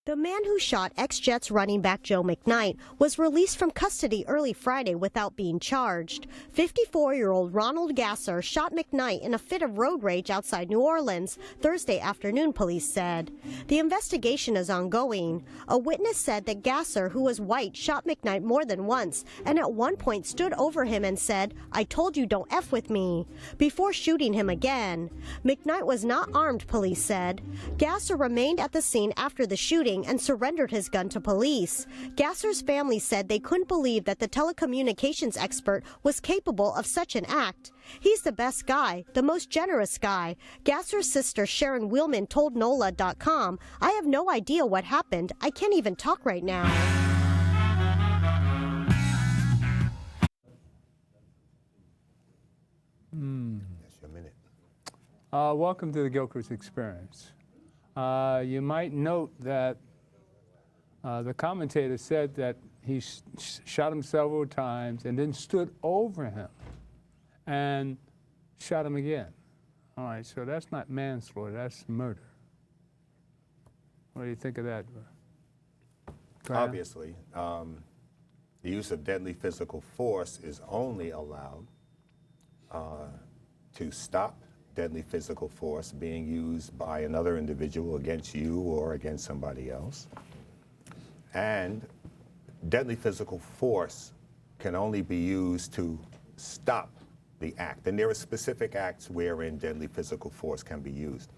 The man who shot ex-Jets running back Joe McKnight was released from custody early Friday without being charged. 54-year-old Ronald Gasser shot McKnight in a fit of road rage outside New Orleans Thursday afternoon, police said. The investigation is ongoing. A witness said that Gasser, who was white, shot McKnight more than once and at one point stood over him and said, "I told you don't F with me," before shooting him again. McKnight was not armed, police said. Gasser remained at the scene after the shooting and surrendered his gun to police. Gasser's family said they couldn't believe that the telecommunications expert was capable of such an act. He's the best guy, the most generous guy. Gasser's sister Sharon Wheelman told NOLA.com, "I have no idea what happened. I can't even talk right now." That's your minute. Welcome to the Gilchrist Experience. You might note that the commentator said that he shot him several times and then stood over him and shot him again. All right, so that's not manslaughter, that's murder. What do you think of that? Obviously, the use of deadly physical force is only allowed to stop deadly physical force being used by another individual against you or against somebody else. And deadly physical force can only be used to stop the act. And there are specific acts wherein deadly physical force can be used.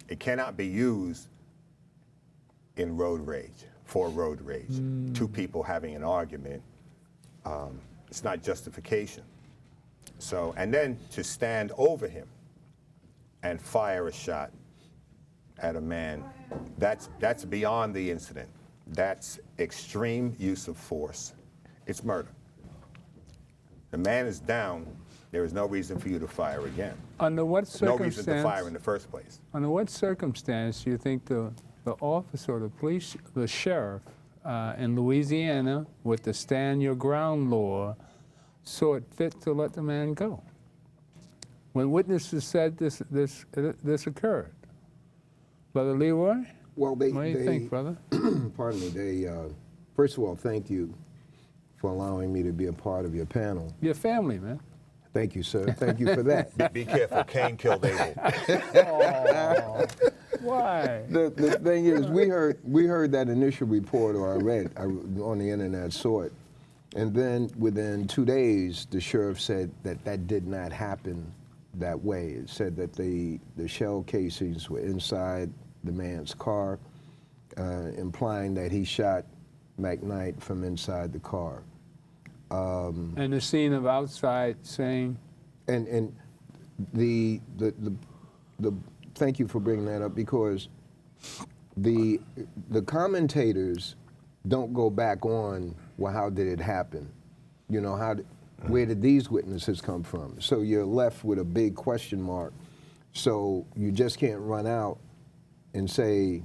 It cannot be used in road rage, for road rage. Two people having an argument, it's not justification. So, and then to stand over him and fire a shot at a man, that's beyond the incident. That's extreme use of force. It's murder. The man is down. There is no reason for you to fire again. Under what circumstance? No reason to fire in the first place. Under what circumstance do you think the officer or the police, the sheriff in Louisiana, with the stand your ground law, saw it fit to let the man go? When witnesses said this occurred. Brother Leroy? Well, What do you think, brother? Pardon me, first of all, thank you for allowing me to be a part of your panel. Your family, man. Thank you, sir. Thank you for that. Be careful, Cain killed Abel. Oh, why? The thing is, we heard that initial report, or I read on the internet, saw it, and then within 2 days, the sheriff said that did not happen that way. It said that the shell casings were inside the man's car, implying that he shot McKnight from inside the car. And the scene of outside saying, And the thank you for bringing that up, because the commentators don't go back on, well, how did it happen? You know, where did these witnesses come from? So you're left with a big question mark. So you just can't run out and say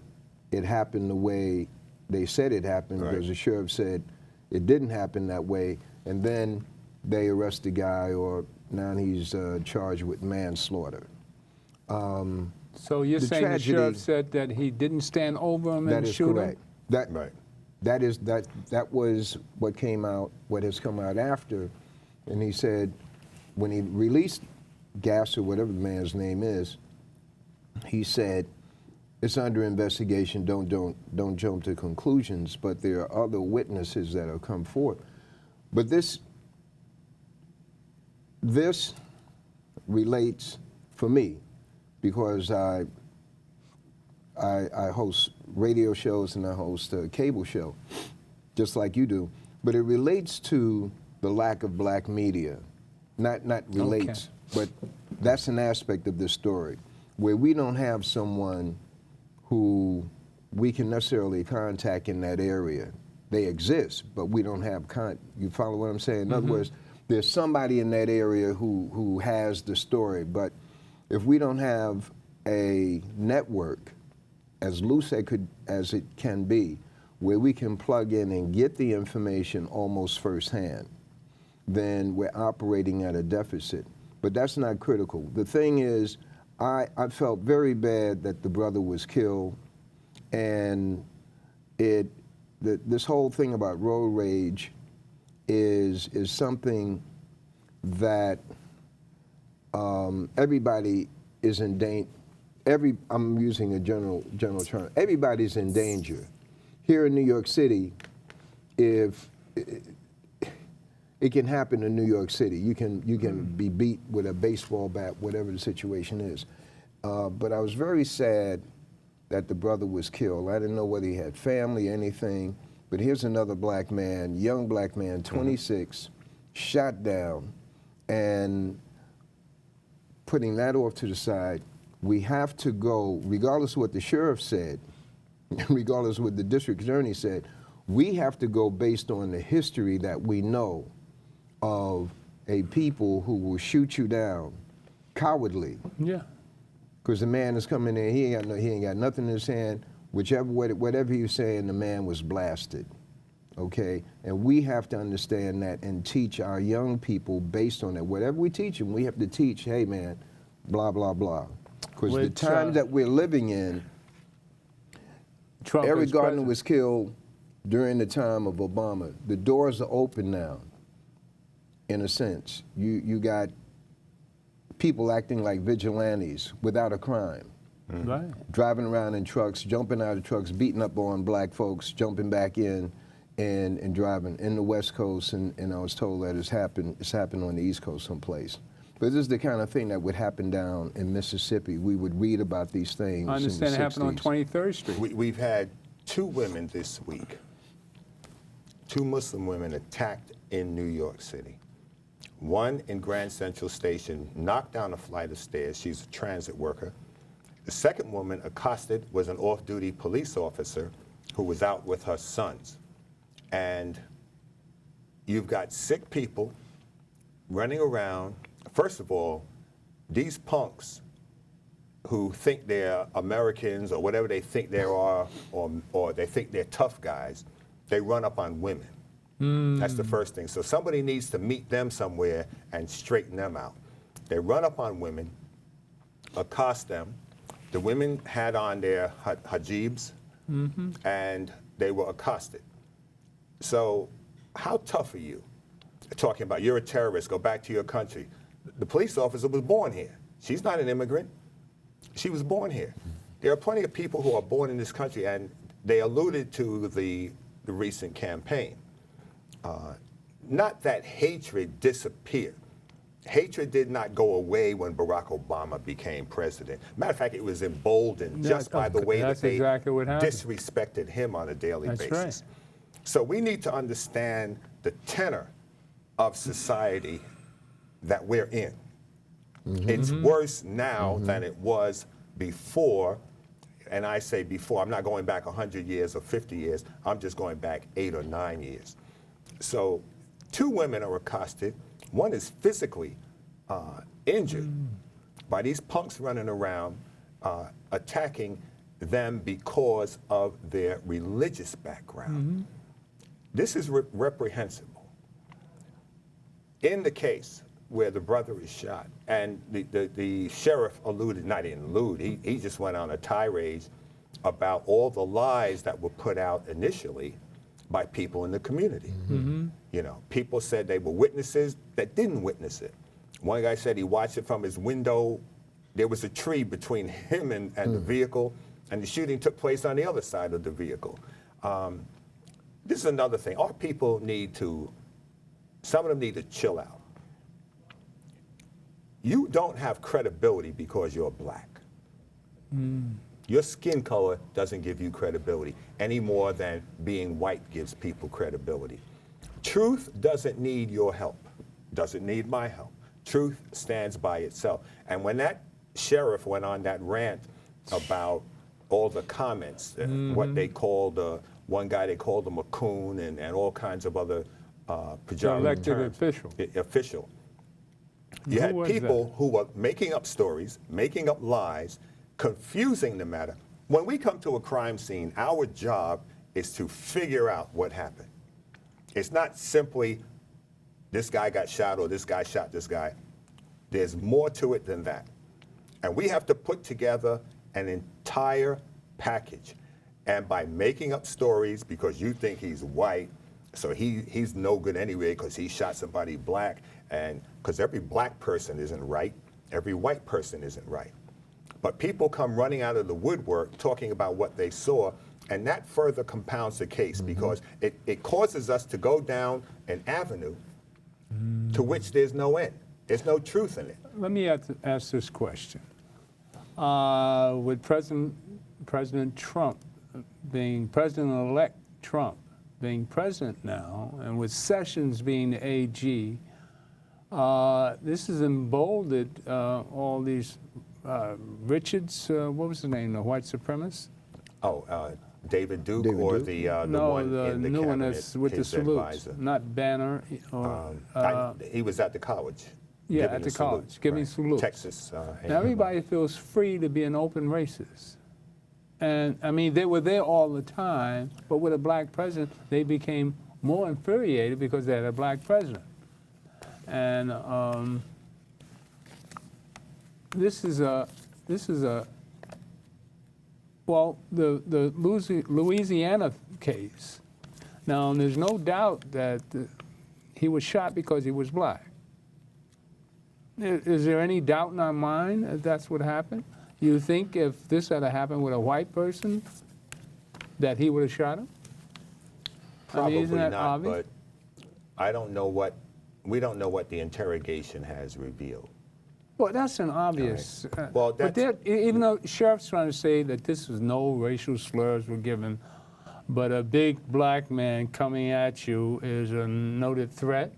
it happened the way they said it happened, right, because the sheriff said it didn't happen that way, and then they arrest the guy, or now he's charged with manslaughter. so you're saying the sheriff said that he didn't stand over him and shoot him? That is correct. Right. That was what came out, what has come out after, and he said when he released Gasser, whatever the man's name is, he said, it's under investigation, don't jump to conclusions, but there are other witnesses that have come forth. But this relates for me, because I host radio shows and I host a cable show, just like you do, but it relates to the lack of black media. Not relates, but that's an aspect of this story, where we don't have someone who we can necessarily contact in that area. They exist, but we don't have you follow what I'm saying? In other words, there's somebody in that area who has the story, but if we don't have a network as loose as it can be, where we can plug in and get the information almost firsthand, then we're operating at a deficit. But that's not critical. The thing is, I felt very bad that the brother was killed, and this whole thing about road rage is something that everybody is in danger. I'm using a general term. Everybody's in danger. Here in New York City, if it can happen in New York City, you can be beat with a baseball bat, whatever the situation is. But I was very sad that the brother was killed. I didn't know whether he had family, anything. But here's another black man, young black man, 26, shot down, and putting that off to the side, we have to go, regardless of what the sheriff said, regardless of what the district attorney said, we have to go based on the history that we know of a people who will shoot you down cowardly. Yeah. Because the man is coming in, he ain't got nothing in his hand. Whatever he was saying, the man was blasted. Okay? And we have to understand that and teach our young people based on that. Whatever we teach them, we have to teach, hey man, blah, blah, blah. Because the time that we're living in, Eric Gardner was killed during the time of Obama. The doors are open now, in a sense. You got people acting like vigilantes without a crime. Right. Driving around in trucks, jumping out of trucks, beating up on black folks, jumping back in and driving in the West Coast, and I was told that it's happened on the East Coast someplace. But this is the kind of thing that would happen down in Mississippi. We would read about these things. I understand it happened on 23rd Street. We've had 2 women this week, 2 Muslim women attacked in New York City. One in Grand Central Station, knocked down a flight of stairs. She's a transit worker. The second woman accosted was an off-duty police officer who was out with her sons. And you've got sick people running around. First of all, these punks who think they're Americans or whatever they think they are, or they think they're tough guys, they run up on women. That's the first thing. So somebody needs to meet them somewhere and straighten them out. They run up on women, accost them. The women had on their hijabs, and they were accosted. So how tough are you? Talking about you're a terrorist, go back to your country. The police officer was born here. She's not an immigrant. She was born here. There are plenty of people who are born in this country, and they alluded to the recent campaign. Not that hatred disappeared. Hatred did not go away when Barack Obama became president. Matter of fact, it was emboldened just by the way that they disrespected him on a daily basis. Right. So we need to understand the tenor of society that we're in. It's worse now than it was before. And I say before, I'm not going back 100 years or 50 years. I'm just going back 8 or 9 years. So 2 women are accosted. One is physically injured by these punks running around attacking them because of their religious background. This is reprehensible. In the case where the brother is shot, and the sheriff alluded, not even allude, he just went on a tirade about all the lies that were put out initially by people in the community. You know, people said they were witnesses that didn't witness it. One guy said he watched it from his window. There was a tree between him and the vehicle, and the shooting took place on the other side of the vehicle. This is another thing. Our people need to, some of them need to chill out. You don't have credibility because you're black. Your skin color doesn't give you credibility any more than being white gives people credibility. Truth doesn't need your help, doesn't need my help. Truth stands by itself. And when that sheriff went on that rant about all the comments, what they called, one guy they called him a coon and all kinds of other pejorative terms. Official. You had people who were making up stories, making up lies, confusing the matter. When we come to a crime scene, our job is to figure out what happened. It's not simply this guy got shot or this guy shot this guy. There's more to it than that. And we have to put together an entire package. And by making up stories because you think he's white, so he's no good anyway because he shot somebody black, and because every black person isn't right, every white person isn't right. But people come running out of the woodwork talking about what they saw, and that further compounds the case because it causes us to go down an avenue to which there's no end. There's no truth in it. Let me ask this question. With President Trump being President-elect Trump being president now, and with Sessions being the AG, this has emboldened all these Richards, what was his name, the white supremacist? Oh, David Duke David or Duke? the No, one in the new one cabinet, that's with the his salutes, advisor. not Banner. Or, He was at the college. yeah, giving at the a college, salute, giving right. salutes. Texas. Now everybody feels free to be an open racist. And I mean, they were there all the time, but with a black president, they became more infuriated because they had a black president. And this is a, well, the Louisiana case. Now, there's no doubt that he was shot because he was black. Is there any doubt in our mind that that's what happened? You think if this had happened with a white person, that he would have shot him? Probably isn't that not, obvious? but I don't know we don't know what the interrogation has revealed. Well, that's an obvious. Well, but even though sheriff's trying to say that this was no racial slurs were given, but a big black man coming at you is a noted threat.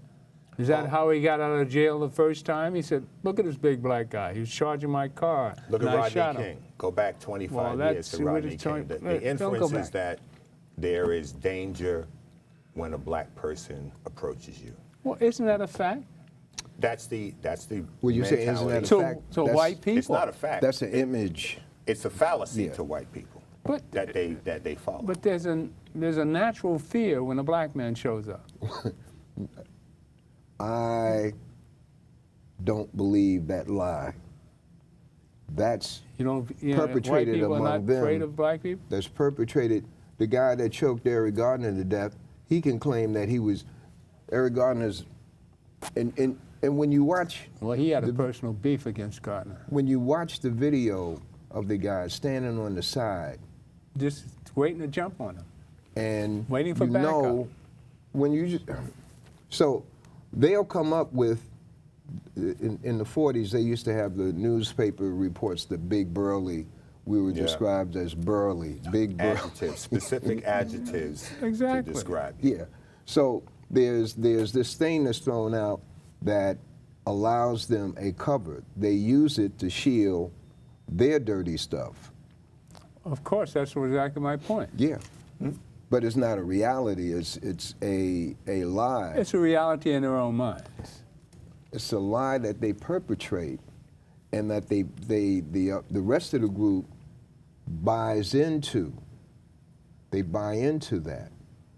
Is that how he got out of jail the first time? He said, "Look at this big black guy. He was charging my car. Look and at I shot Rodney him." King. Go back 25 Well, years that's- to see what Rodney it's King. telling- The don't go inference is back. that there is danger when a black person approaches you. Well, isn't that a fact? That's the Would you say isn't that a mentality. fact? To That's- white people. It's not a fact. That's an image. It's a fallacy Yeah. to white people But that they follow. But there's a natural fear when a black man shows up. I don't believe that lie. That's You know, perpetrated white people among are not them. afraid of black people. that's perpetrated. The guy that choked Eric Gardner to death, he can claim that he was Eric Gardner's. And when you watch, Well, he had a personal beef against Gardner. when you watch the video of the guy standing on the side, Just waiting to jump on him. and Waiting for you backup. know, when you just, so they'll come up with. In the 40s, they used to have the newspaper reports, the big burly. We were described as burly, big burly. Adjectives, specific adjectives Exactly. to describe you. Yeah. So there's this thing that's thrown out that allows them a cover. They use it to shield their dirty stuff. Of course, that's exactly my point. Yeah. But it's not a reality. It's a lie. It's a reality in their own minds. It's a lie that they perpetrate, and that the rest of the group buys into. They buy into that,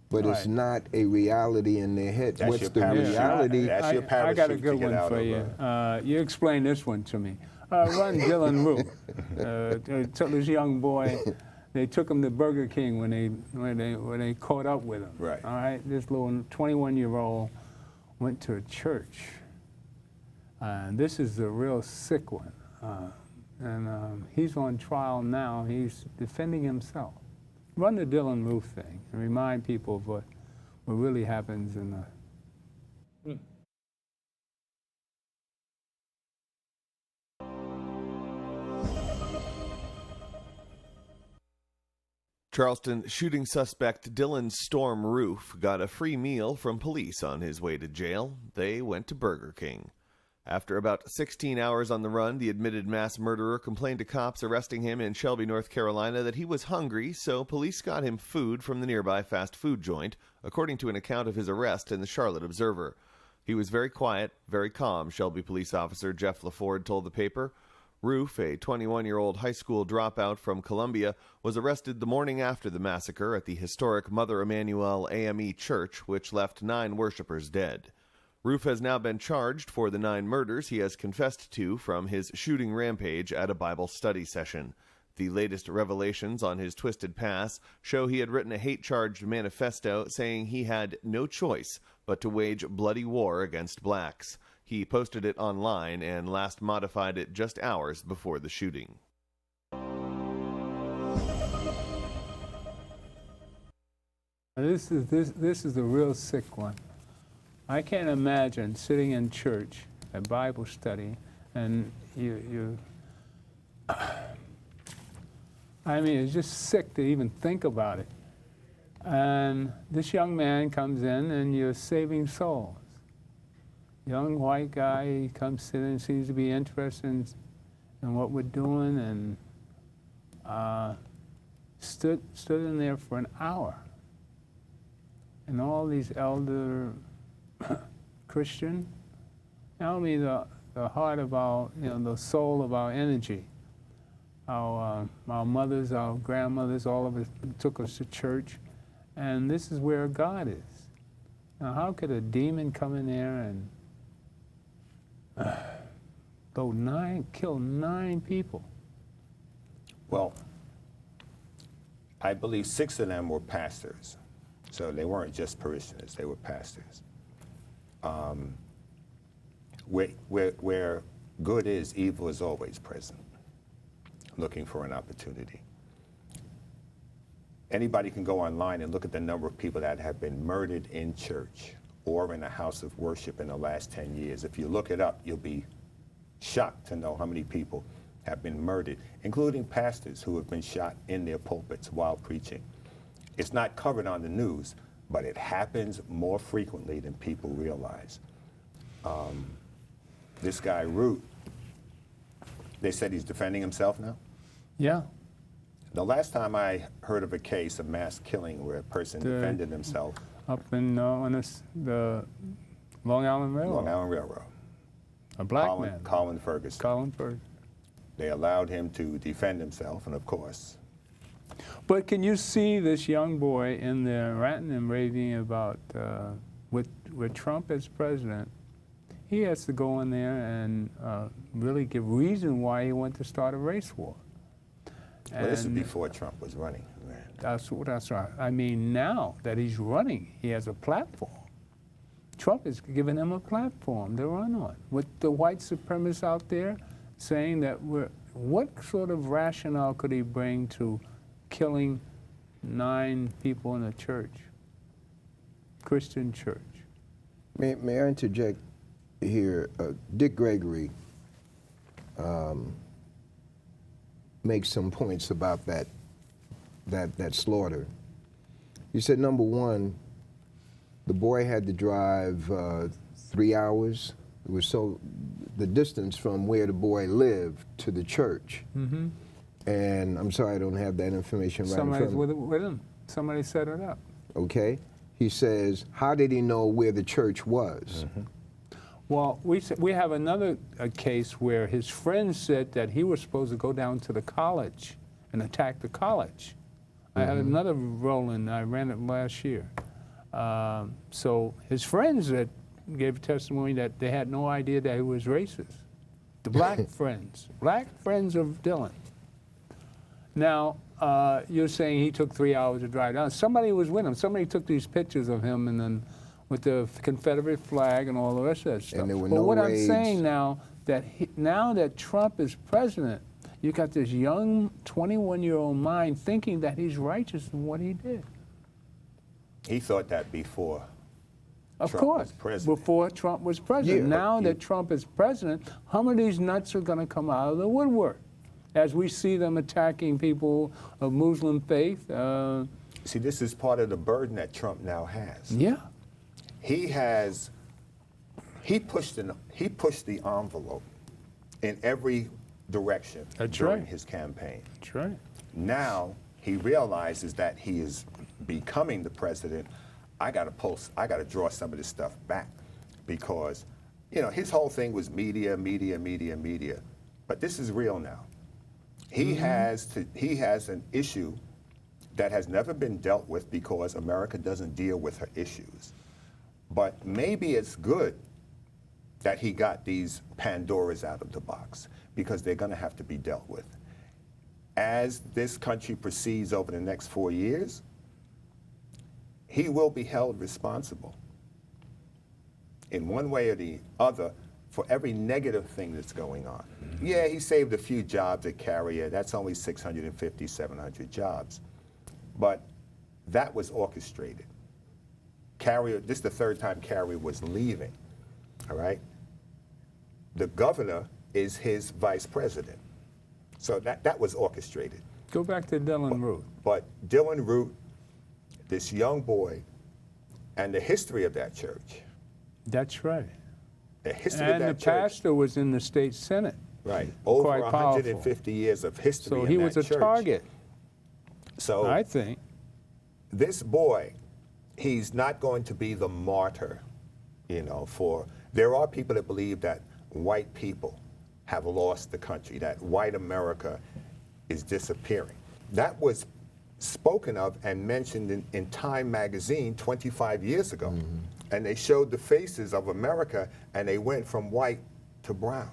but it's Right. not a reality in their head. That's What's your the parachute. reality? That's your I got a parachute to good get one out for of, you. You explain this one to me. Run Dylan Roof. Took this young boy. They took him to Burger King when they caught up with him. Right. All right. This little 21-year-old went to a church. And this is a real sick one. He's on trial now. He's defending himself. Run the Dylan Roof thing and remind people of what really happens in the. Charleston shooting suspect Dylan Storm Roof got a free meal from police on his way to jail. They went to Burger King. After about 16 hours on the run, the admitted mass murderer complained to cops arresting him in Shelby, North Carolina, that he was hungry, so police got him food from the nearby fast food joint, according to an account of his arrest in the Charlotte Observer. He was very quiet, very calm, Shelby police officer Jeff LaFord told the paper. Roof, a 21-year-old high school dropout from Columbia, was arrested the morning after the massacre at the historic Mother Emanuel AME Church, which left 9 worshipers dead. Roof has now been charged for the 9 murders he has confessed to from his shooting rampage at a Bible study session. The latest revelations on his twisted past show he had written a hate-charged manifesto saying he had no choice but to wage bloody war against blacks. He posted it online and last modified it just hours before the shooting. This is a real sick one. I can't imagine sitting in church, a Bible study, and I mean, it's just sick to even think about it. And this young man comes in and you're saving souls. Young white guy, he comes in and seems to be interested in what we're doing, and stood in there for an hour. And all these elder Christian, tell me the heart of our, the soul of our energy. Our mothers, our grandmothers, all of us took us to church, and this is where God is. Now, how could a demon come in there and kill 9 people? Well, I believe 6 of them were pastors, so they weren't just parishioners; they were pastors. Where good is, evil is always present, looking for an opportunity. Anybody can go online and look at the number of people that have been murdered in church or in a house of worship in the last 10 years. If you look it up, you'll be shocked to know how many people have been murdered, including pastors who have been shot in their pulpits while preaching. It's not covered on the news, but it happens more frequently than people realize. This guy, Root, they said he's defending himself now? Yeah. The last time I heard of a case of mass killing where a person defended himself. Up in the Long Island Railroad. Long Island Railroad. A black man. Colin Ferguson. Colin Ferguson. They allowed him to defend himself, and of course. But can you see this young boy in there ranting and raving about, with Trump as president, he has to go in there and really give reason why he went to start a race war. Well, this is before Trump was running. That's right. I mean, now that he's running, he has a platform. Trump is giving him a platform to run on. With the white supremacists out there saying that what sort of rationale could he bring to killing 9 people in a church, Christian church? May I interject here? Dick Gregory makes some points about that slaughter. He said, number one, the boy had to drive 3 hours. It was the distance from where the boy lived to the church. Mm-hmm. And I'm sorry I don't have that information right in front of me. Somebody's with him. Somebody set it up. Okay. He says, how did he know where the church was? Mm-hmm. Well, we have another case where his friends said that he was supposed to go down to the college and attack the college. Mm-hmm. I had another Roland, I ran it last year. So his friends that gave testimony that they had no idea that he was racist. The black friends of Dylan. Now, you're saying he took 3 hours to drive down. Somebody was with him. Somebody took these pictures of him and then with the Confederate flag and all the rest of that stuff. And there were but no what raids. I'm saying now that Trump is president, you got this young 21-year-old mind thinking that he's righteous in what he did. He thought that before Of Trump course, was president. before Trump was president. Yeah, now that Trump is president, how many of these nuts are going to come out of the woodwork? As we see them attacking people of Muslim faith. See, this is part of the burden that Trump now has. Yeah. He pushed the envelope in every direction during his campaign. That's right. Now he realizes that he is becoming the president. I got to draw some of this stuff back because, his whole thing was media. But this is real now. He has an issue that has never been dealt with because America doesn't deal with her issues. But maybe it's good that he got these Pandoras out of the box because they're going to have to be dealt with. as this country proceeds over the next 4 years, he will be held responsible in one way or the other for every negative thing that's going on. Yeah, he saved a few jobs at Carrier. That's only 650, 700 jobs. But that was orchestrated. Carrier, this is the third time Carrier was leaving, all right? The governor is his vice president. So that was orchestrated. Go back to Dylan Root. But Dylan Root, this young boy, and the history of that church. That's right. The history of And that the church. pastor was in the state senate. Right. Over Quite 150 years of history So in he that was a church. target, So I think. this boy, he's not going to be the martyr, you know, for, there are people that believe that white people have lost the country, that white America is disappearing. That was spoken of and mentioned in Time magazine 25 years ago. And they showed the faces of America, and they went from white to brown.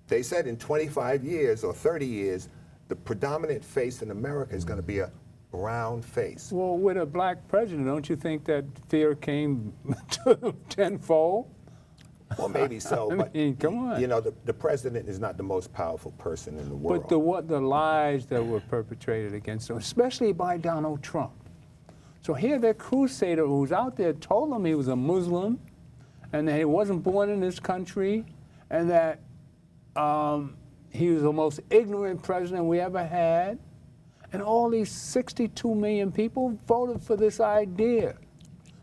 They said in 25 years or 30 years, the predominant face in America is going to be a brown face. Well, with a black president, don't you think that fear came to tenfold? Well, maybe so, but mean, come on. you know, the president is not the most powerful person in the world. But the lies that were perpetrated against him, especially by Donald Trump. So here, that crusader who's out there told him he was a Muslim, and that he wasn't born in this country, and that he was the most ignorant president we ever had, and all these 62 million people voted for this idea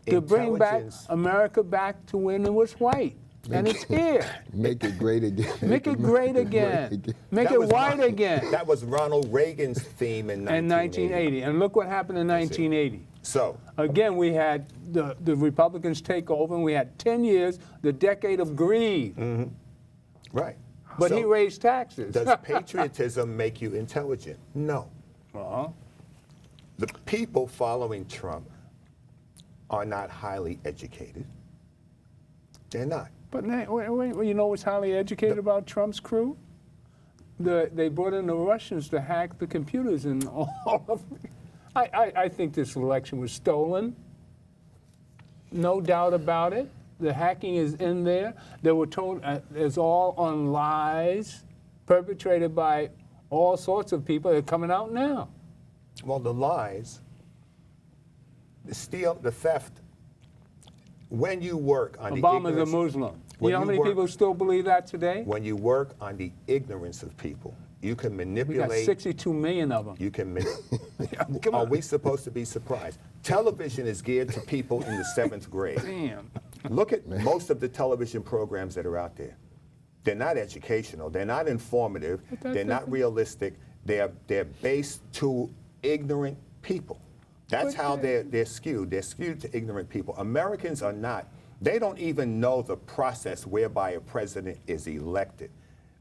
to bring back Intelligence. America back to when it was white. And it's here. Make it great again. Make it great again. Make That it was white again. That was Ronald Reagan's theme in 1980. In 1980. And look what happened in 1980. So, Again, we had the Republicans take over, and we had 10 years, the decade of greed. right. But So, he raised taxes. does patriotism make you intelligent? No. Uh-huh. The people following Trump are not highly educated. They're not. But wait, you know what's highly educated about Trump's crew? They brought in the Russians to hack the computers and all of it. I think this election was stolen. No doubt about it. The hacking is in there. They were told it's all on lies perpetrated by all sorts of people that are coming out now. Well, the lies, the steal, the theft, when you work on the Obama's a ignorance, Muslim. You when know how you many work- people still believe that today? when you work on the ignorance of people, you can We got manipulate. 62 million of them. You can. Come Are on. we supposed to be surprised? Television is geared to people in the 7th grade. Damn. Look at most of the television programs that are out there. They're not educational. They're not informative. They're not realistic. They're based to ignorant people. That's how they're skewed. They're skewed to ignorant people. Americans are not. They don't even know the process whereby a president is elected.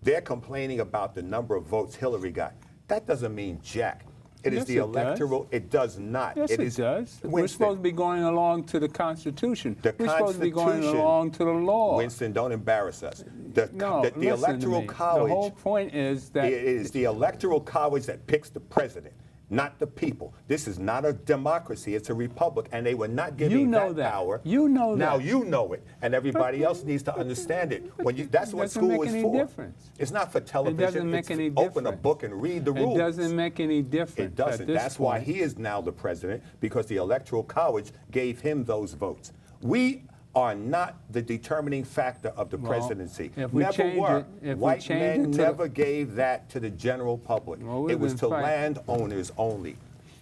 They're complaining about the number of votes Hillary got. That doesn't mean jack. It is Yes, the it does. electoral. It does not. Yes, it is, does. We're Winston, supposed to be going along to the Constitution. The We're supposed to be going Constitution- along to the law. Winston, don't embarrass us. The No, listen to electoral me. college. The whole point is that It is the electoral college that picks the president, not the people. This is not a democracy, it's a republic, and they were not giving You know that that. power. You know Now that. you know it, and everybody else needs to understand it. That's what doesn't school make is any for. difference. It's not for television. doesn't make it's any open a difference. book and read the rules. it doesn't make any difference. It doesn't. At this That's why point. he is now the president, because the electoral college gave him those votes. We are not the determining factor of the Well, presidency. if we Never change were. it- if we White change men it to the- never gave that to the general public. Well, we've It was been to fighting. landowners only.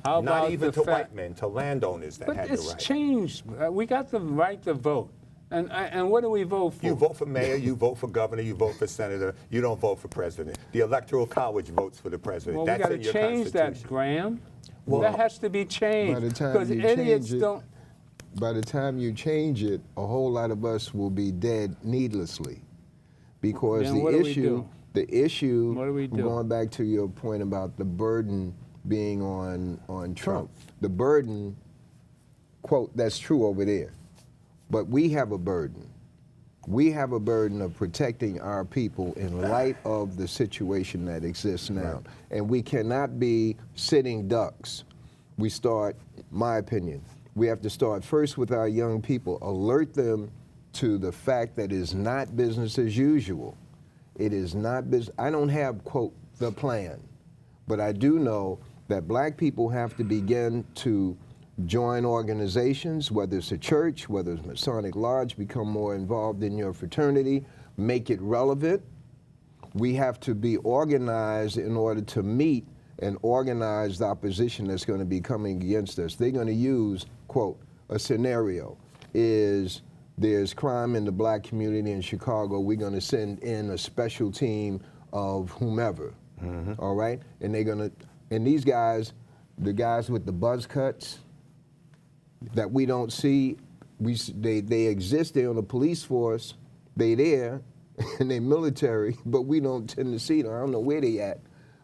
How Not about even the to fact- white men, to landowners that But had the it's right. changed. We got the right to vote. And what do we vote for? You vote for mayor, you vote for governor, you vote for senator, you don't vote for president. The electoral college votes for the president. Well, we That's got to in your change that, constitution. Graham. Well, that has to be changed. By the time Because you idiots change it- don't. By the time you change it, a whole lot of us will be dead needlessly, because Then what do we the issue, What do we do? going back to your point about the burden being on Trump, the burden, quote, that's true over there, but we have a burden we have a burden of protecting our people in light of the situation that exists now. Right. And we cannot be sitting ducks. We start, my opinion, we have to start first with our young people, alert them to the fact that it is not business as usual. It is not business. I don't have, quote, the plan, but I do know that black people have to begin to join organizations, whether it's a church, whether it's Masonic Lodge, become more involved in your fraternity, make it relevant. We have to be organized in order to meet an organized opposition that's going to be coming against us. They're going to use, quote, a scenario is there's crime in the black community in Chicago, we're going to send in a special team of whomever, all right? And they're going to, and these guys, the guys with the buzz cuts that we don't see, they exist, they're on the police force, they there, and they're military, but we don't tend to see them. I don't know where they at,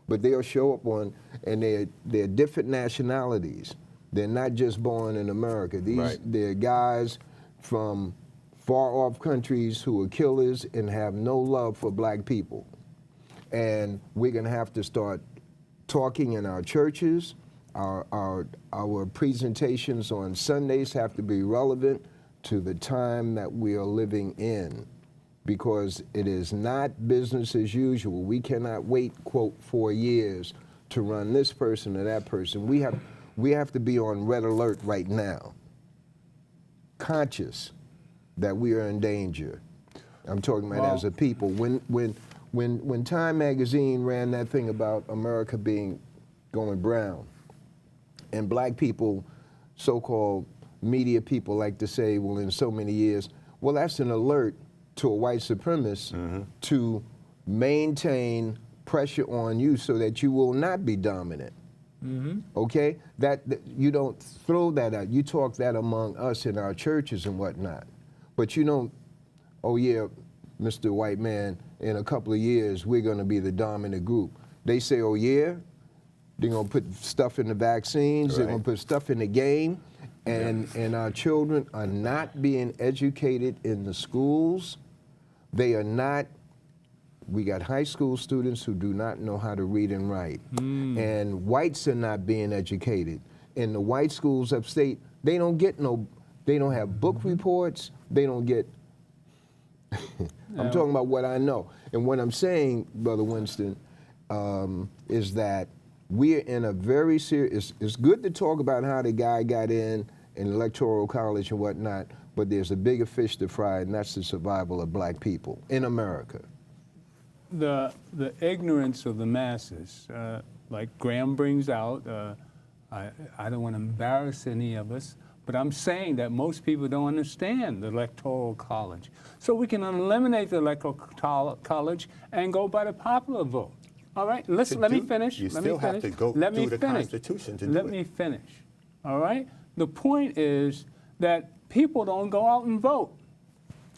but they'll show up on, and they're different nationalities. They're not just born in America. They're guys from far off countries who are killers and have no love for black people. And we're gonna have to start talking in our churches. Our presentations on Sundays have to be relevant to the time that we are living in, because it is not business as usual. We cannot wait, quote, 4 years to run this person or that person. We have to be on red alert right now, conscious that we are in danger. I'm talking about as a people. When Time magazine ran that thing about America going brown, and black people, so-called media people like to say, well, in so many years, well, that's an alert to a white supremacist to maintain pressure on you so that you will not be dominant. Okay? That you don't throw that out. You talk that among us in our churches and whatnot. But you don't, oh yeah, Mr. White Man, in a couple of years, we're gonna be the dominant group. They say, oh yeah? They're gonna put stuff in the vaccines, they're gonna put stuff in the game, and our children are not being educated in the schools. They are not, we got high school students who do not know how to read and write. And whites are not being educated. In the white schools upstate, they don't get they don't have book reports, they don't get, I'm talking about what I know. And what I'm saying, Brother Winston, is that we're in a very serious, it's good to talk about how the guy got in Electoral College and whatnot, but there's a bigger fish to fry, and that's the survival of black people in America. The ignorance of the masses, like Graham brings out, I don't want to embarrass any of us, but I'm saying that most people don't understand the Electoral College. So we can eliminate the Electoral College and go by the popular vote. All right, let me finish. You still have to go through the Constitution to do it. Let me finish. All right? The point is that people don't go out and vote.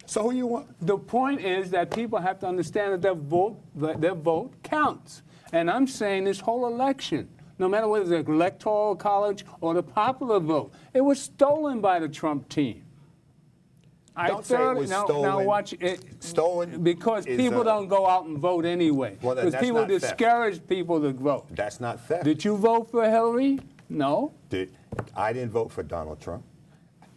So who you want? The point is that people have to understand that their vote counts. And I'm saying this whole election, no matter whether it's the Electoral College or the popular vote, it was stolen by the Trump team. Don't say it was stolen. Now watch it. Stolen because is people don't go out and vote anyway. Well, because that's people not theft. discourage people to vote. That's not theft. Did you vote for Hillary? No. I didn't vote for Donald Trump.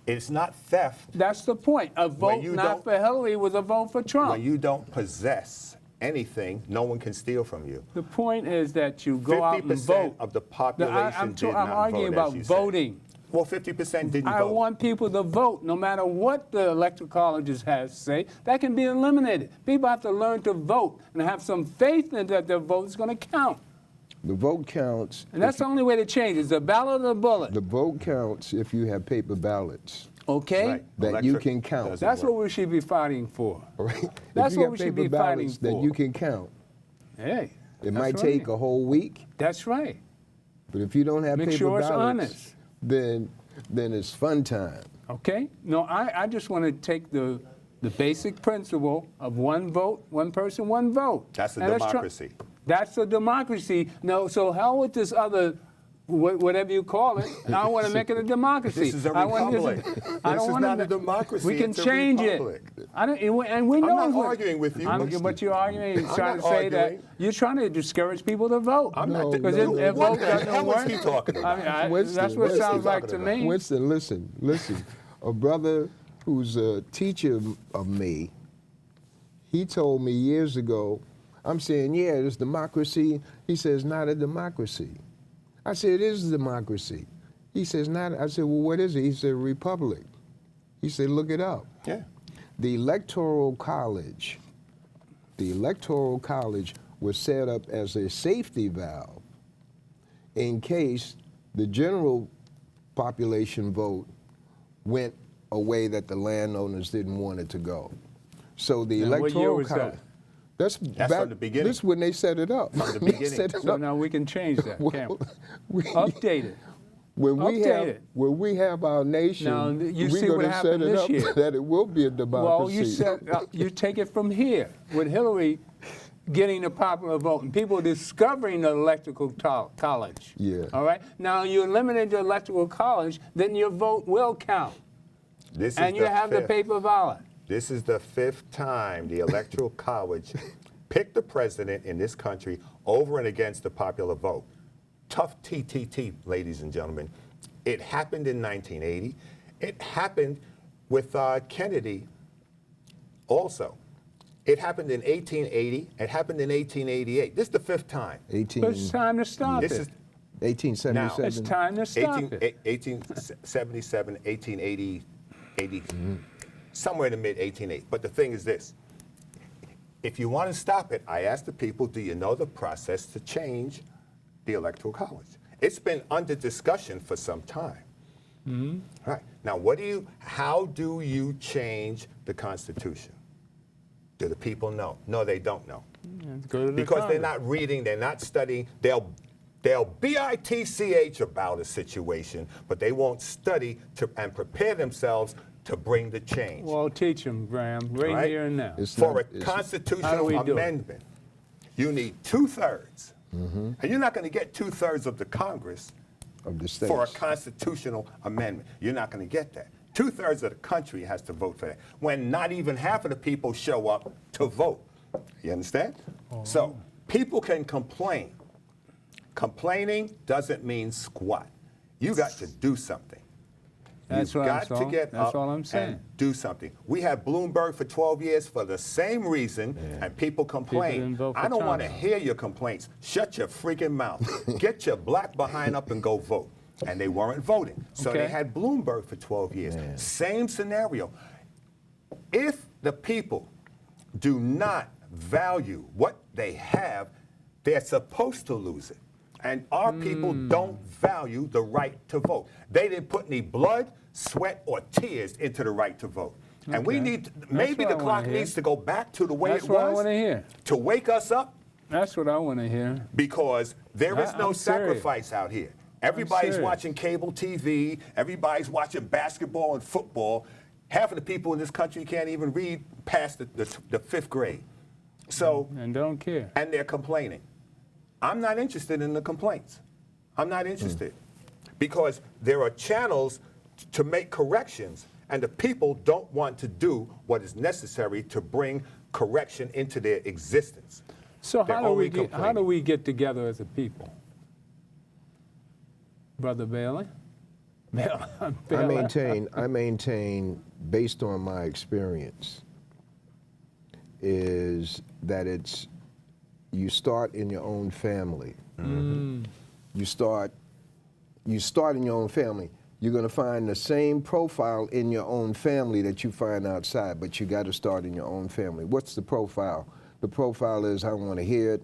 It's not theft. That's the point. A vote not for Hillary was a vote for Trump. When you don't possess anything, no one can steal from you. The point is that you go out and vote. 50% of the population did not I'm arguing vote, about as you voting. said. Well, 50% didn't I vote. want people to vote, no matter what the electoral colleges have to say. That can be eliminated. People have to learn to vote and have some faith in that their vote is going to count. The vote counts. And that's the only way to change. It's the ballot or the bullet. The vote counts if you have paper ballots. Okay? Right. That you can count. That's what we should be fighting for. All right? That's if you what we should be fighting for. that you can count. Hey. It might take a whole week. That's right. But if you don't have Make paper sure it's ballots, honest. then it's fun time. Okay? No, I just want to take the basic principle of one vote, one person, one vote. That's a And democracy. That's a democracy. No, so hell with this other whatever you call it. I want to make it a democracy. This is a republic. This is not a democracy. We can it's a change republic. it. And we know. I'm not arguing with you. But you're arguing. You're trying to not say that arguing. you're trying to discourage people to vote. I'm not. Because no, if What vote the doesn't hell work, is he talking about? that's what it sounds like to me. Winston, listen. A brother who's a teacher of me, he told me years ago, I'm saying, yeah, it's democracy. He says, not a democracy. I said, it is a democracy. He says, not. I said, well, what is it? He said, republic. He said, look it up. Yeah. The Electoral College was set up as a safety valve in case the general population vote went a way that the landowners didn't want it to go. So the Now, what year Electoral was College. that? That's from the beginning. This is when they set it up. From the They beginning. set it So up. now we can change that, can't we? We- Update it. When Update we it. have our nation, Now, you we're see going what to set happened it this up year. that it will be a Well, democracy. you take it from here with Hillary getting the popular vote and people discovering the electoral college. Yeah. All right. Now you eliminate the electoral college, then your vote will count, This and is you have the fifth. paper ballot. This is the 5th time the Electoral College picked the president in this country over and against the popular vote. Tough TTT, ladies and gentlemen. It happened in 1980. It happened with Kennedy also. It happened in 1880. It happened in 1888. This is the 5th time. But it's time to stop This it. is 1877. It's time to stop it. 1877, 1880, 80, somewhere in the mid-1880s. But the thing is this. If you want to stop it, I ask the people, do you know the process to change the Electoral College? It's been under discussion for some time. All right. Now, how do you change the Constitution? Do the people know? No, they don't know. Go to the Because they're Congress. not reading, they're not studying. They'll bitch about a situation, but they won't study and prepare themselves to bring the change. Well, teach them, Graham, right, Right? here and now. It's For not- a it's- How do constitutional we do it? amendment, you need 2/3. And you're not going to get 2/3 of the Congress of the states. for a constitutional amendment. You're not going to get that. 2/3 of the country has to vote for that, when not even half of the people show up to vote. You understand? So people can complain. Complaining doesn't mean squat. You got to do something. That's You've what I'm got to saying. get That's up all I'm saying. and do something. We had Bloomberg for 12 years for the same reason, and people complain. didn't vote for I don't want to Trump. hear your complaints. Shut your freaking mouth. Get your black behind up and go vote. And they weren't voting. So they Okay. had Bloomberg for 12 years. Same scenario. If the people do not value what they have, they're supposed to lose it. And our people don't value the right to vote. They didn't put any blood, sweat, or tears into the right to vote. And we Okay. need, maybe what the I wanna clock hear. needs to go back to the way That's it what I was want to hear. to wake us up, That's what I want to hear. because there is no I'm serious. sacrifice out here. Everybody's serious. watching cable TV. Everybody's watching basketball and football. Half of the people in this country can't even read past the 5th grade. So, And don't care. and they're complaining. I'm not interested in the complaints. I'm not interested. Because there are channels to make corrections, and the people don't want to do what is necessary to bring correction into their existence. So They're how do only we complaining. get together as a people? Brother Bailey? I maintain, based on my experience, is that you start in your own family. You start in your own family. You're going to find the same profile in your own family that you find outside, but you got to start in your own family. What's the profile? The profile is, I want to hear it,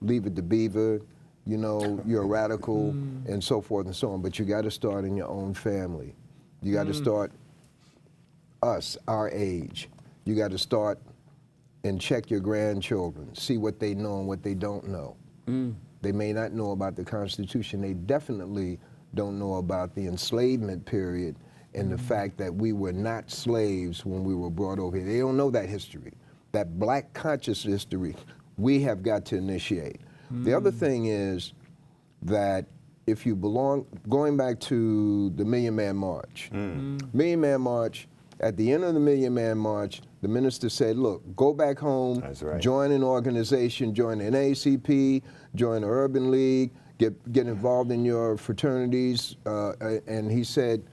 leave it to Beaver, you know, you're a radical, and so forth and so on. But you got to start in your own family. You got to start us, our age. You got to start and check your grandchildren, see what they know and what they don't know. They may not know about the Constitution. They definitely don't know about the enslavement period and the fact that we were not slaves when we were brought over here. They don't know that history, that black conscious history we have got to initiate. The other thing is, that if you belong, going back to the Million Man March, Million Man March, at the end of the Million Man March, the minister said, look, go back home, That's right. join an organization, join the NAACP, join the Urban League, get involved in your fraternities, and he said,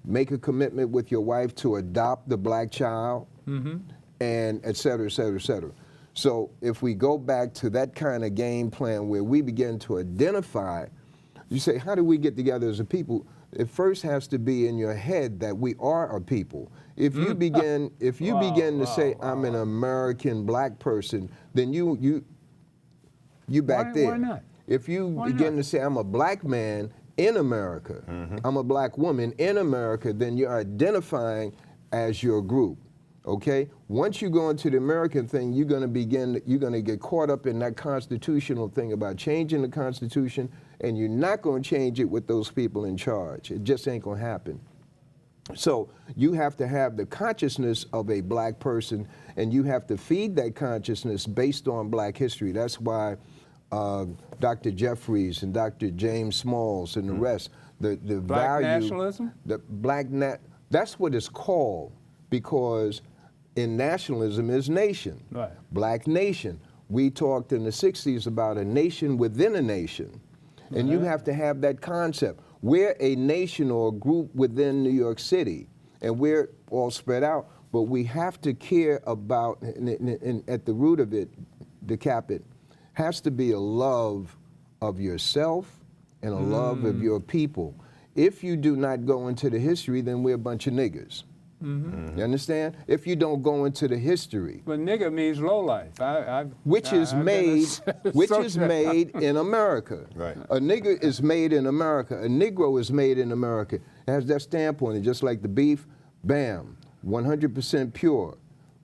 make a commitment with your wife to adopt the black child, and et cetera, et cetera, et cetera. So if we go back to that kind of game plan where we begin to identify, you say, how do we get together as a people? It first has to be in your head that we are a people. If you begin, to say, I'm an American black person, then you back there. Why not? If you begin to say, I'm a black man in America, I'm a black woman in America, then you're identifying as your group. Okay? Once you go into the American thing, you're going to get caught up in that constitutional thing about changing the Constitution, and you're not going to change it with those people in charge. It just ain't going to happen. So you have to have the consciousness of a black person, and you have to feed that consciousness based on black history. That's why Dr. Jeffries and Dr. James Smalls and the rest, the Black value, nationalism? the that's what it's called, because in nationalism is nation, Right. black nation. We talked in the 60s about a nation within a nation. And you have to have that concept. We're a nation or a group within New York City, and we're all spread out, but we have to care about, and at the root of it, to cap it, has to be a love of yourself and a love of your people. If you do not go into the history, then we're a bunch of niggers. You understand? If you don't go into the history, But nigger means lowlife. which is made in America. Right. A nigger is made in America. A Negro is made in America. It has that stamp on it, just like the beef. Bam, 100% pure.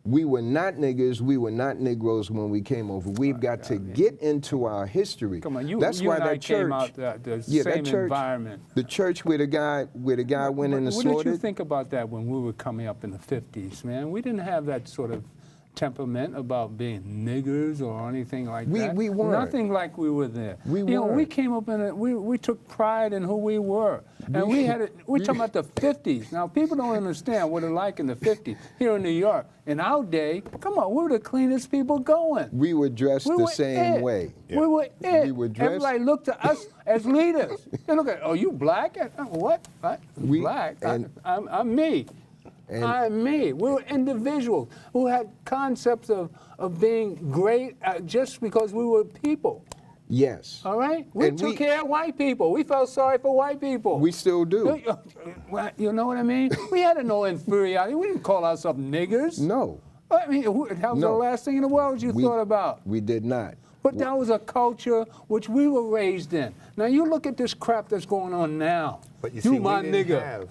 We were not niggers. We were not Negroes when we came over. We've got to get into our history. Come on, That's you why and I that church came out the Yeah, same that church, environment. the church where the guy went in and What did you slaughtered. think about that when we were coming up in the 50s, man? We didn't have that sort of temperament about being niggers or anything like that. We weren't. Nothing like we were there. We You know, we weren't. came up in it, we took pride in who we were. And we're talking about the 50s. Now, people don't understand what it's like in the 50s here in New York. In our day, come on, we were the cleanest people going. We were dressed We the were same it. way. We were it. We were dressed- Everybody looked to us as leaders. They look at, oh, you black? What? Black? I'm me. I'm me. We were individuals who had concepts of being great just because we were people. Yes. All right? We And took care of white people. We felt sorry for white people. We still do. You know what I mean? We had no inferiority. We didn't call ourselves niggers. No, I mean, that was the No. last thing in the world you thought about. we did not. But that was a culture which we were raised in. Now you look at this crap that's going on now. But you you see, my we didn't nigga. have,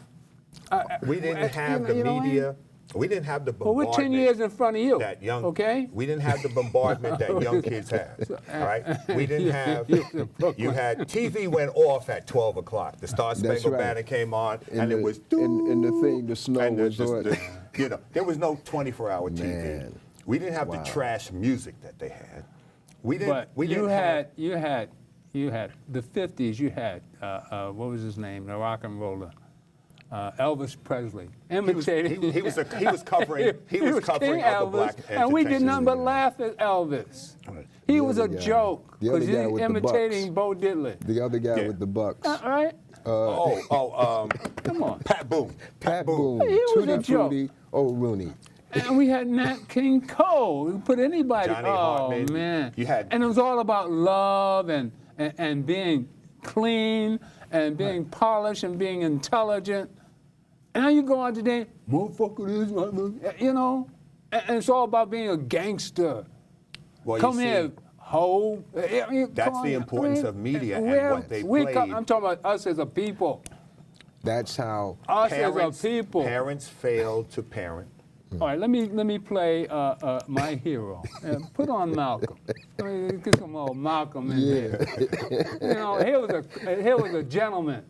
we didn't have the you know what I mean? media. We didn't have the Well, bombardment. we're 10 years in front of you. That young, okay? We didn't have the bombardment that young kids have. All right. We didn't have. You had TV went off at 12 o'clock. The Star Spangled right. Banner came on, and the, it was. and the thing, the snow and was on. you know, there was no 24-hour TV. Man. We didn't have the Wow. trash music that they had. We didn't. But we you didn't had have, the 50s. You had what was his name? The rock and roller. Elvis Presley imitating. he was covering. He was covering King other Elvis, black and we did entertainers. nothing but laugh at Elvis. He was a other guy. joke The other because guy he's with the imitating Bucks. Bo Diddley. The other guy Yeah. with the Bucks. All right, come on. Pat Boone. Pat Boone. He was Tutti a joke. Frutti, oh, Rooney. And we had Nat King Cole. We put anybody. Johnny oh Hartman. man. You had- And it was all about love and being clean and being polished and being intelligent. And now you go out today, motherfucker, this, you know, and it's all about being a gangster. Well, Come you see, here, hoe. That's the importance of media and what they played. I'm talking about us as a people. That's how. Us as a people. Parents failed to parent. All right, let me play my hero. Put on Malcolm. Let me get some old Malcolm in here. You know, here was a gentleman.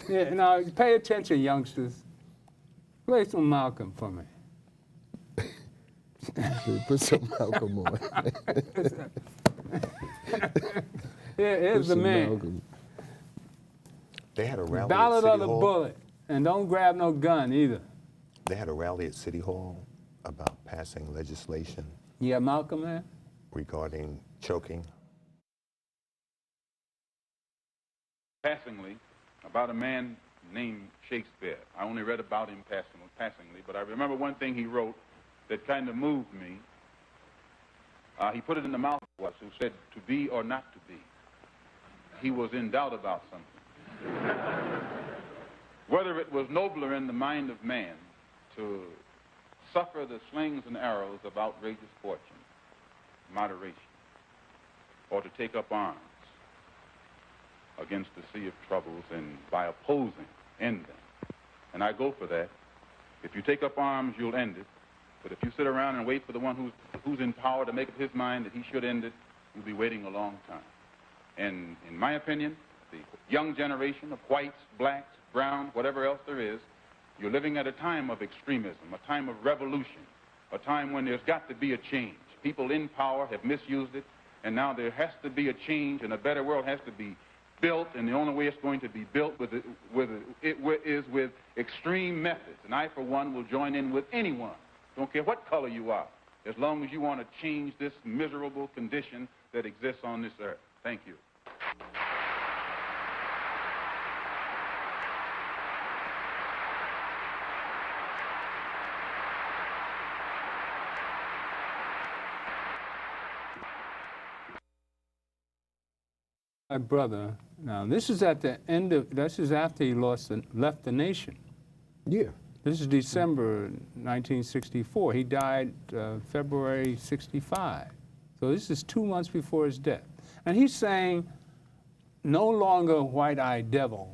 Yeah, now pay attention, youngsters. Play some Malcolm for me. Put some Malcolm on. Here's the man. Malcolm. They had a rally at Ballot City of the Hall. bullet. And don't grab no gun either. They had a rally at City Hall about passing legislation Yeah, Malcolm there? regarding choking. Passingly, about a man named Shakespeare. I only read about him passingly, but I remember one thing he wrote that kind of moved me. He put it in the mouth of us who said, to be or not to be. He was in doubt about something. Whether it was nobler in the mind of man to suffer the slings and arrows of outrageous fortune, moderation, or to take up arms against the sea of troubles and by opposing, end them. And I go for that. If you take up arms, you'll end it. But if you sit around and wait for the one who's in power to make up his mind that he should end it, you'll be waiting a long time. And in my opinion, the young generation of whites, blacks, browns, whatever else there is, you're living at a time of extremism, a time of revolution, a time when there's got to be a change. People in power have misused it, and now there has to be a change, and a better world has to be built, and the only way it's going to be built is with extreme methods. And I, for one, will join in with anyone, don't care what color you are, as long as you want to change this miserable condition that exists on this earth. Thank you. My brother, now this is at the end of, this is after he left the nation. Yeah. This is December 1964. He died February 65. So this is 2 months before his death. And he's saying, no longer white-eyed devil.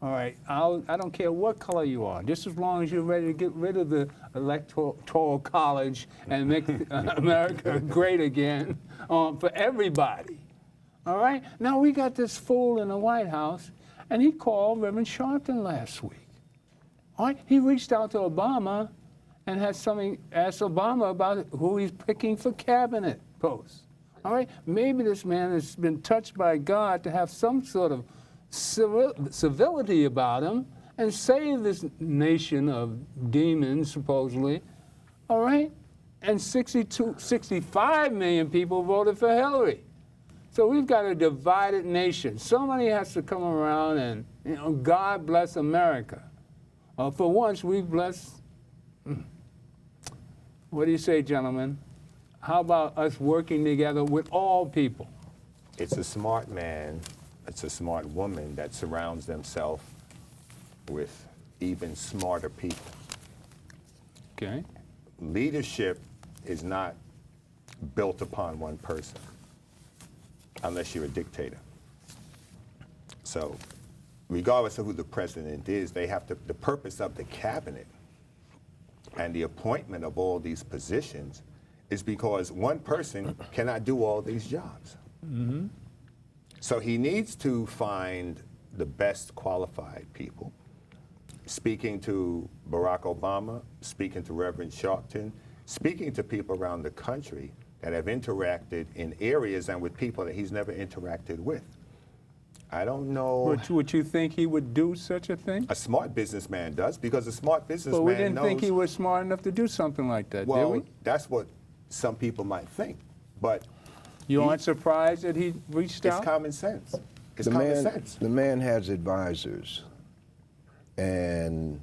All right, I don't care what color you are, just as long as you're ready to get rid of the electoral college and make America great again for everybody. All right? Now we got this fool in the White House, and he called Reverend Sharpton last week. All right? He reached out to Obama and asked Obama about who he's picking for cabinet posts. All right? Maybe this man has been touched by God to have some sort of civility about him and save this nation of demons, supposedly. All right? And 65 million people voted for Hillary. So we've got a divided nation. Somebody has to come around and, you know, God bless America. For once, we bless. What do you say, gentlemen? How about us working together with all people? It's a smart man, it's a smart woman that surrounds themselves with even smarter people. Okay. Leadership is not built upon one person, unless you're a dictator. So regardless of who the president is, they have to, the purpose of the cabinet and the appointment of all these positions is because one person cannot do all these jobs. Mm-hmm. So he needs to find the best qualified people. Speaking to Barack Obama, speaking to Reverend Sharpton, speaking to people around the country that have interacted in areas and with people that he's never interacted with. I don't know. Would you think he would do such a thing? A smart businessman does, because a smart businessman But we didn't knows, think he was smart enough to do something like that, well, did we? that's what some people might think, but You aren't surprised that he reached it's out? common sense. It's common sense. The man has advisors, and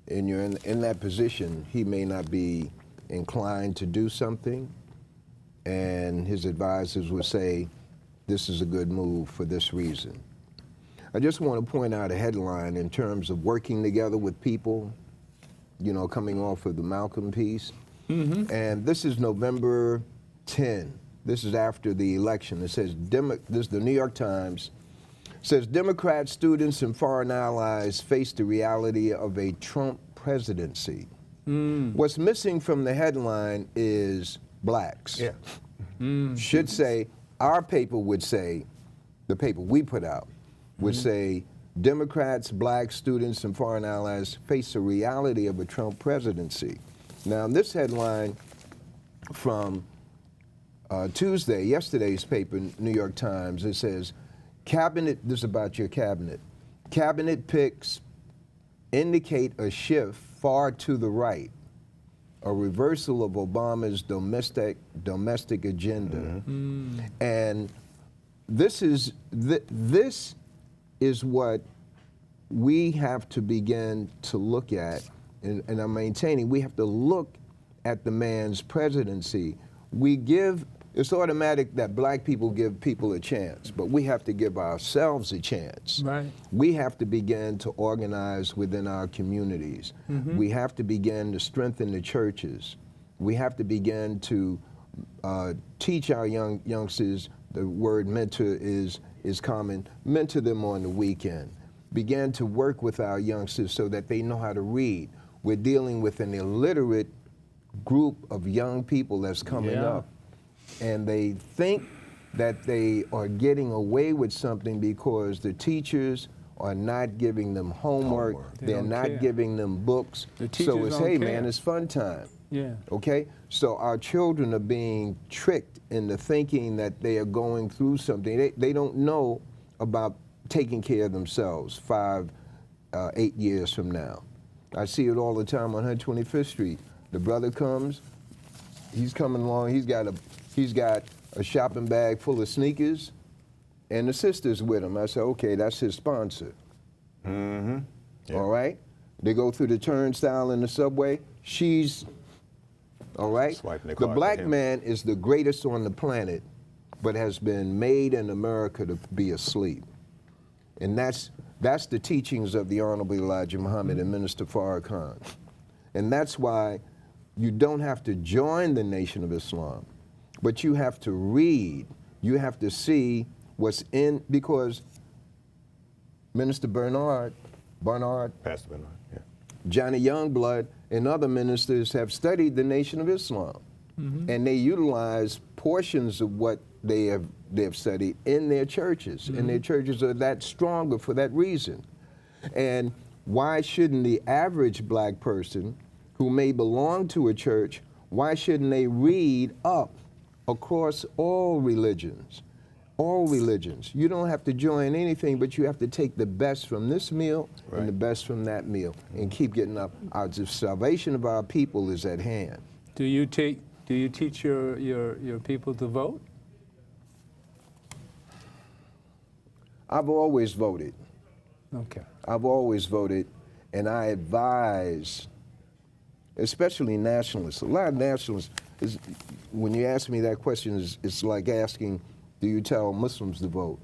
in that position, he may not be inclined to do something, and his advisors would say, this is a good move for this reason. I just want to point out a headline in terms of working together with people, you know, coming off of the Malcolm piece. Mm-hmm. And this is November 10. This is after the election. It says, this is the New York Times, says Democrat students and foreign allies face the reality of a Trump presidency. What's missing from the headline is blacks. Yeah. Should say, our paper would say, the paper we put out would say, Democrats, black students, and foreign allies face the reality of a Trump presidency. Now, this headline from Tuesday, yesterday's paper, New York Times, it says, cabinet, this is about your cabinet, cabinet picks indicate a shift far to the right, a reversal of Obama's domestic agenda. Mm-hmm. And this is what we have to begin to look at, and I'm maintaining, we have to look at the man's presidency. It's automatic that black people give people a chance, but we have to give ourselves a chance. Right. We have to begin to organize within our communities. Mm-hmm. We have to begin to strengthen the churches. We have to begin to teach our youngsters. The word mentor is common. Mentor them on the weekend. Begin to work with our youngsters so that they know how to read. We're dealing with an illiterate group of young people that's coming up. And they think that they are getting away with something because the teachers are not giving them homework. They're not giving them books. So it's, hey, man, it's fun time. Yeah. Okay? So our children are being tricked into thinking that they are going through something. They don't know about taking care of themselves 5, 8 years from now. I see it all the time on 125th Street. The brother comes, he's coming along, he's got a shopping bag full of sneakers, and the sister's with him. I said, okay, that's his sponsor. Mm-hmm. Yeah. All right? They go through the turnstile in the subway. She's, all right? The black man is the greatest on the planet, but has been made in America to be asleep. And that's the teachings of the Honorable Elijah Muhammad and Minister Farrakhan. And that's why you don't have to join the Nation of Islam, but you have to read. You have to see what's in, because Minister Pastor Bernard, yeah. Johnny Youngblood, and other ministers have studied the Nation of Islam. Mm-hmm. And they utilize portions of what they have studied in their churches. Mm-hmm. And their churches are that stronger for that reason. And why shouldn't the average black person who may belong to a church, why shouldn't they read up across all religions? All religions. You don't have to join anything, but you have to take the best from this meal and the best from that meal and keep getting up. The salvation of our people is at hand. Do you teach your people to vote? I've always voted. Okay. I've always voted, and I advise, especially nationalists. A lot of nationalists, when you ask me that question, it's like asking, do you tell Muslims to vote?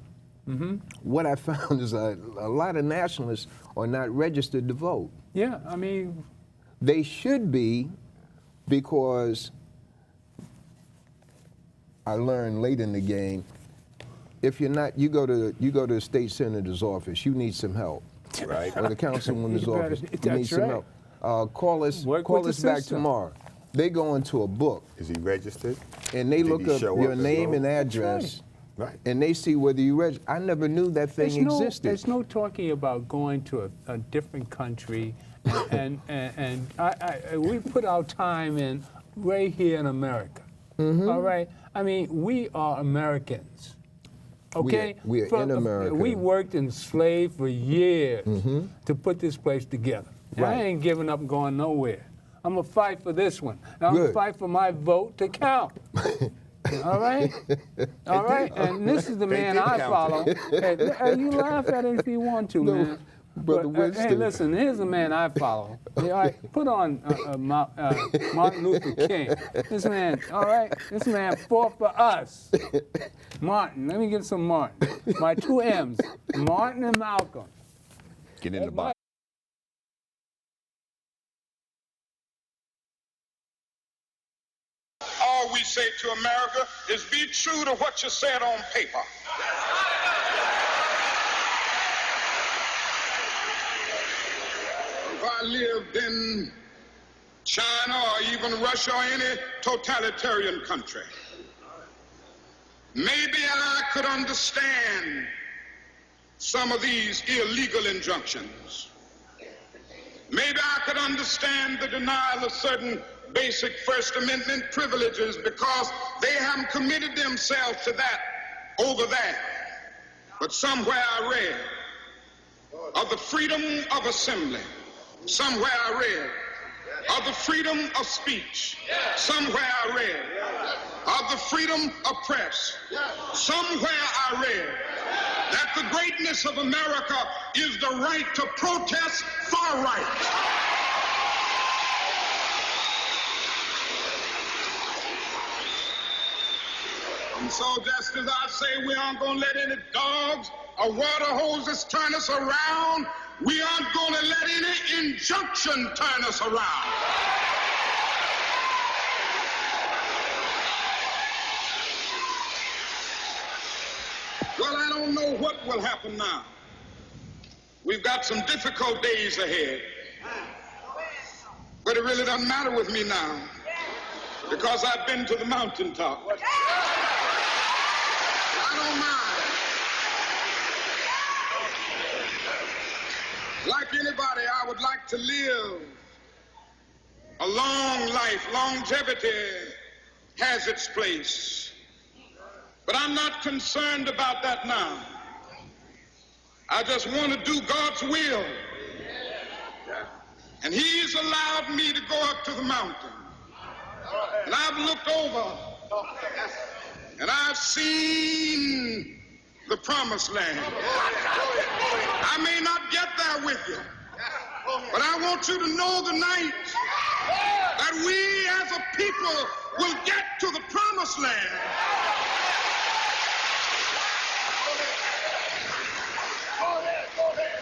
Mm-hmm. What I found is a lot of nationalists are not registered to vote. Yeah, I mean, they should be, because I learned late in the game, if you're not, you go to the state senator's office, you need some help, right? Or the councilwoman's office, you need some help. Call us back tomorrow. They go into a book. Is he registered? And they look up your name and address. Right. And they see whether you register. I never knew that thing existed. There's no talking about going to a different country, and we put our time in right here in America. Mm-hmm. All right. I mean, we are Americans. Okay. We are in America. We worked enslaved for years to put this place together. And I ain't giving up going nowhere. I'm going to fight for this one. And I'm going to fight for my vote to count. All right? All right? And this is the man I follow. Hey, you laugh at it if you want to, man. Brother Winston. Hey, listen, here's the man I follow. All right, put on Martin Luther King. This man, all right, this man fought for us. Martin, let me get some Martin. My 2 M's, Martin and Malcolm. Get in the box. All we say to America is be true to what you said on paper. If I lived in China or even Russia or any totalitarian country, maybe I could understand some of these illegal injunctions. Maybe I could understand the denial of certain basic First Amendment privileges because they haven't committed themselves to that over that. But somewhere I read of the freedom of assembly. Somewhere I read of the freedom of speech. Somewhere I read of the freedom of press. Somewhere I read that the greatness of America is the right to protest far right. And so just as I say we aren't going to let any dogs or water hoses turn us around, we aren't going to let any injunction turn us around. Well, I don't know what will happen now. We've got some difficult days ahead. But it really doesn't matter with me now because I've been to the mountaintop. I don't mind. Like anybody, I would like to live a long life. Longevity has its place. But I'm not concerned about that now. I just want to do God's will. And He's allowed me to go up to the mountain. And I've looked over and I've seen the promised land. I may not get there with you, but I want you to know tonight that we as a people will get to the promised land.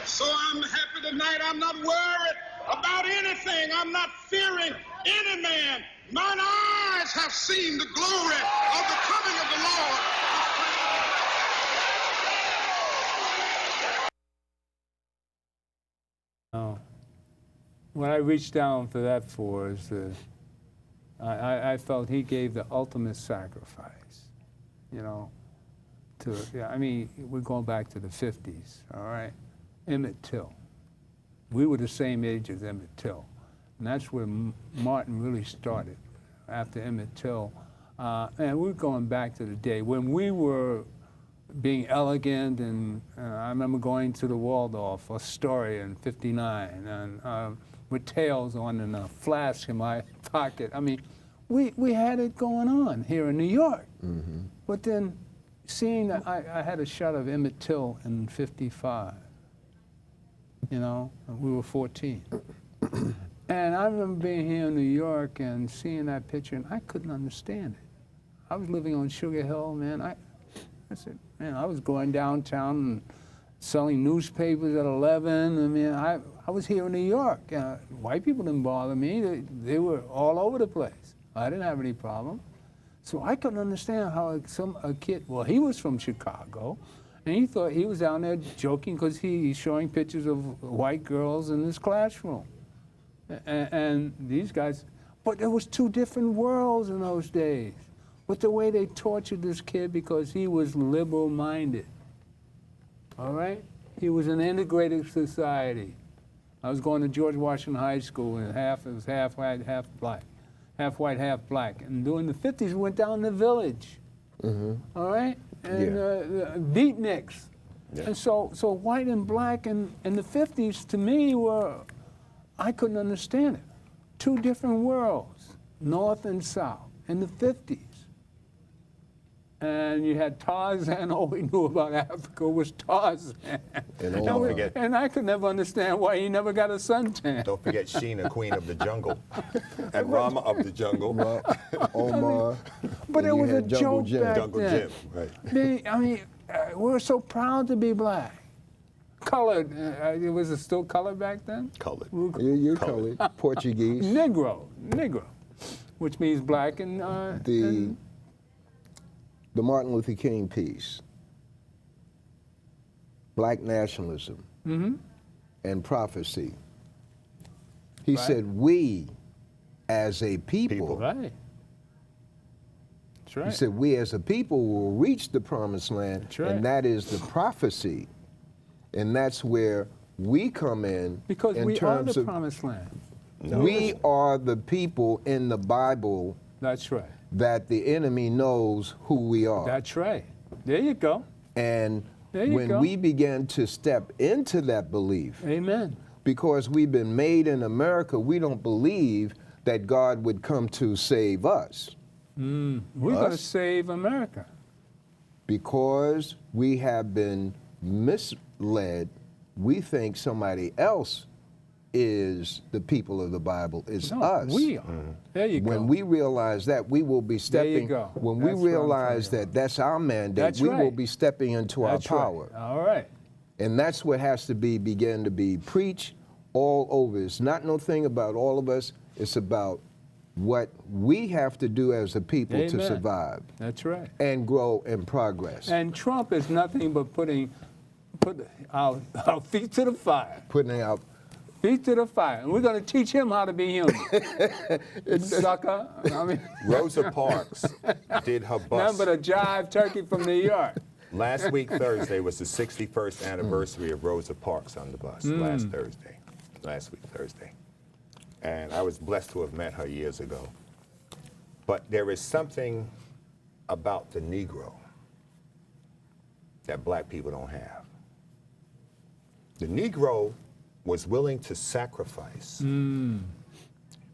So I'm happy tonight. I'm not worried about anything. I'm not fearing any man. Mine eyes have seen the glory of the coming of the Lord. Oh. What I reached down for that for is I felt he gave the ultimate sacrifice, you know, I mean, we're going back to the 50s, all right? Emmett Till. We were the same age as Emmett Till. And that's where Martin really started, after Emmett Till. And we're going back to the day when we were being elegant, and I remember going to the Waldorf Astoria in '59, and with tails on and a flask in my pocket. I mean, we had it going on here in New York. Mm-hmm. But then seeing that I had a shot of Emmett Till in '55, you know, we were 14. And I remember being here in New York and seeing that picture, and I couldn't understand it. I was living on Sugar Hill, man. I said, man, I was going downtown and selling newspapers at 11. I mean, I was here in New York. White people didn't bother me. They were all over the place. I didn't have any problem. So I couldn't understand how a kid, well, he was from Chicago, and he thought he was down there joking because he's showing pictures of white girls in his classroom. And these guys, but there was two different worlds in those days. With the way they tortured this kid because he was liberal-minded, all right? He was an integrated society. I was going to George Washington High School, and it was half white, half black. Half white, half black. And during the 50s, we went down the Village, all right? And beatniks. Yeah. And so white and black in the 50s, to me, I couldn't understand it. Two different worlds, North and South, in the 50s. And you had Tarzan. All we knew about Africa was Tarzan. And I could never understand why he never got a suntan. Don't forget Sheena, Queen of the Jungle, and Rama of the Jungle. Omar. But it was a joke back Jungle then. Jim, right. I mean, we were so proud to be black. Colored. Was it still colored back then? Colored. You're colored. Portuguese. Negro, which means black and the Martin Luther King piece, black nationalism and prophecy. He said, we as a people. Right. That's right. He said, we as a people will reach the promised land, That's right. and that is the prophecy. And that's where we come in Because in we are terms the of promised land. we are the people in the Bible That's right. that the enemy knows who we are. That's right. There you go. And There you when go. we begin to step into that belief, Amen. because we've been made in America, we don't believe that God would come to save us. We're going to Us? save America. Because we have been misled, we think somebody else is the people of the Bible, is No, us. we are. There you go. When we realize that, we will be stepping. go. When That's we what I'm realize talking that that's our mandate, That's we will right. be stepping into That's our power. Right. All right. And that's what has to begin to be preached all over. It's not no thing about all of us. It's about what we have to do as a people to Amen. survive That's right. and grow and progress. And Trump is nothing but put our feet to the fire. Putting out. Feet to the fire. And we're going to teach him how to be human. Sucker. I mean, Rosa Parks did her nothing bus. but a jive turkey from New York. Last week, Thursday, was the 61st anniversary of Rosa Parks on the bus. Last week, Thursday. And I was blessed to have met her years ago. But there is something about the Negro that black people don't have. The Negro was willing to sacrifice.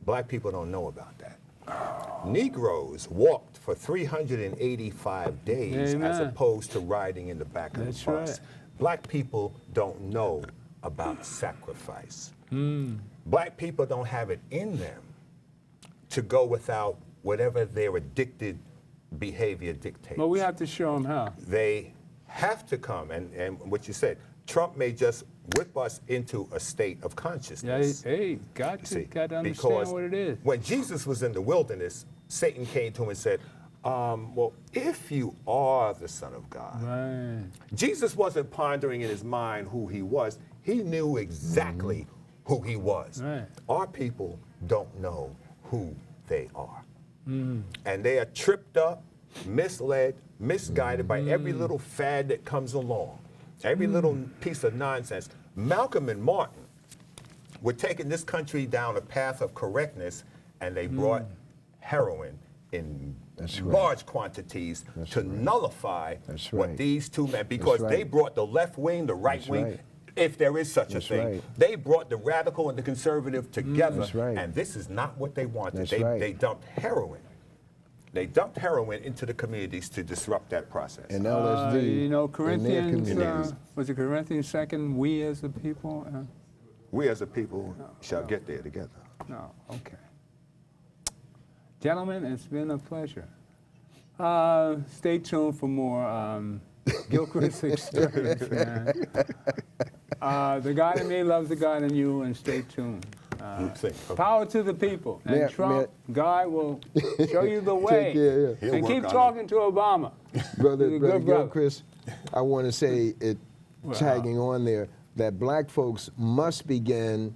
Black people don't know about that. Negroes walked for 385 days as Amen. opposed to riding in the back of That's the bus. right. Black people don't know about sacrifice. Black people don't have it in them to go without whatever their addicted behavior dictates. But we have to show them how. They have to come, and what you said, Trump may just whip us into a state of Yeah, consciousness. hey, got You to see, understand because what it is. when Jesus was in the wilderness, Satan came to him and said, well, if you are the Son of God. Right. Jesus wasn't pondering in his mind who he was. He knew exactly who he was. Right. Our people don't know who they are. And they are tripped up, misled, misguided by every little fad that comes along, every little piece of nonsense. Malcolm and Martin were taking this country down a path of correctness, and they brought heroin in large quantities to nullify what these two men, because they brought the left wing, the right wing, if there is such a thing. They brought the radical and the conservative together, and this is not what they wanted. They dumped heroin. They dumped heroin into the communities to disrupt that process. And LSD You know, in their Corinthians, communities. was it Corinthians 2nd, we as a people? We as a people shall get there together. No, okay. Gentlemen, it's been a pleasure. Stay tuned for more Gilchrist Experience, man. The God in me loves the God in you, and stay tuned. Power to the people. And Trump, God will show you the way. And keep talking to Obama. Brother brother. Gilchrist, I want to say, tagging on there, that black folks must begin